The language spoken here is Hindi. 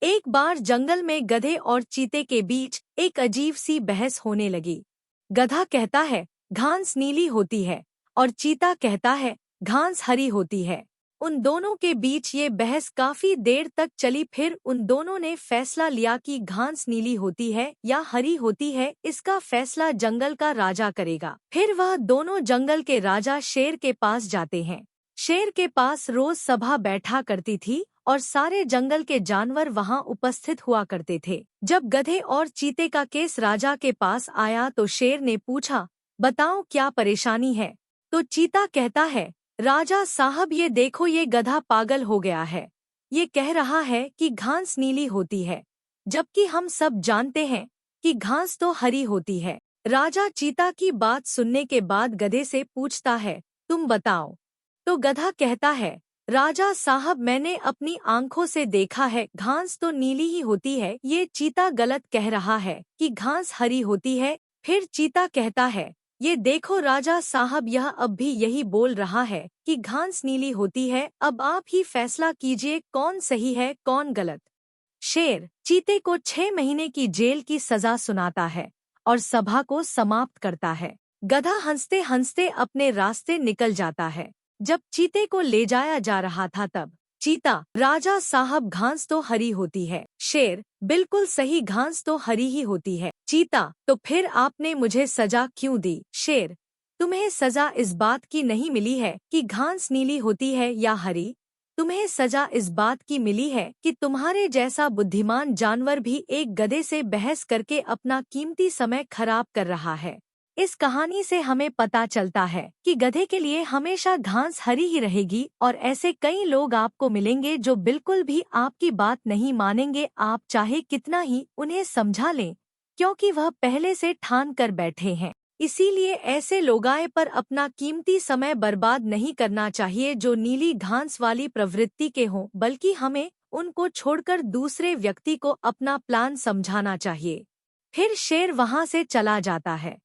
एक बार जंगल में गधे और चीते के बीच एक अजीब सी बहस होने लगी। गधा कहता है घास नीली होती है और चीता कहता है घास हरी होती है। उन दोनों के बीच ये बहस काफी देर तक चली। फिर उन दोनों ने फैसला लिया कि घास नीली होती है या हरी होती है, इसका फैसला जंगल का राजा करेगा। फिर वह दोनों जंगल के राजा शेर के पास जाते हैं। शेर के पास रोज सभा बैठा करती थी और सारे जंगल के जानवर वहां उपस्थित हुआ करते थे। जब गधे और चीते का केस राजा के पास आया तो शेर ने पूछा, बताओ क्या परेशानी है। तो चीता कहता है, राजा साहब ये देखो, ये गधा पागल हो गया है। ये कह रहा है कि घास नीली होती है, जबकि हम सब जानते हैं कि घास तो हरी होती है। राजा चीता की बात सुनने के बाद गधे से पूछता है, तुम बताओ। तो गधा कहता है, राजा साहब मैंने अपनी आंखों से देखा है, घास तो नीली ही होती है। ये चीता गलत कह रहा है कि घास हरी होती है। फिर चीता कहता है, ये देखो राजा साहब, यह अब भी यही बोल रहा है कि घास नीली होती है। अब आप ही फैसला कीजिए कौन सही है कौन गलत। शेर चीते को 6 महीने की जेल की सजा सुनाता है और सभा को समाप्त करता है। गधा हंसते हंसते अपने रास्ते निकल जाता है। जब चीते को ले जाया जा रहा था तब चीता, राजा साहब घास तो हरी होती है। शेर, बिल्कुल सही, घास तो हरी ही होती है। चीता, तो फिर आपने मुझे सजा क्यों दी। शेर, तुम्हें सजा इस बात की नहीं मिली है कि घास नीली होती है या हरी, तुम्हें सजा इस बात की मिली है कि तुम्हारे जैसा बुद्धिमान जानवर भी एक गधे से बहस करके अपना कीमती समय खराब कर रहा है। इस कहानी से हमें पता चलता है कि गधे के लिए हमेशा घास हरी ही रहेगी और ऐसे कई लोग आपको मिलेंगे जो बिल्कुल भी आपकी बात नहीं मानेंगे, आप चाहे कितना ही उन्हें समझा लें, क्योंकि वह पहले से ठान कर बैठे हैं। इसीलिए ऐसे लोगाए पर अपना कीमती समय बर्बाद नहीं करना चाहिए जो नीली घास वाली प्रवृत्ति के हों, बल्कि हमें उनको छोड़कर दूसरे व्यक्ति को अपना प्लान समझाना चाहिए। फिर शेर वहां से चला जाता है।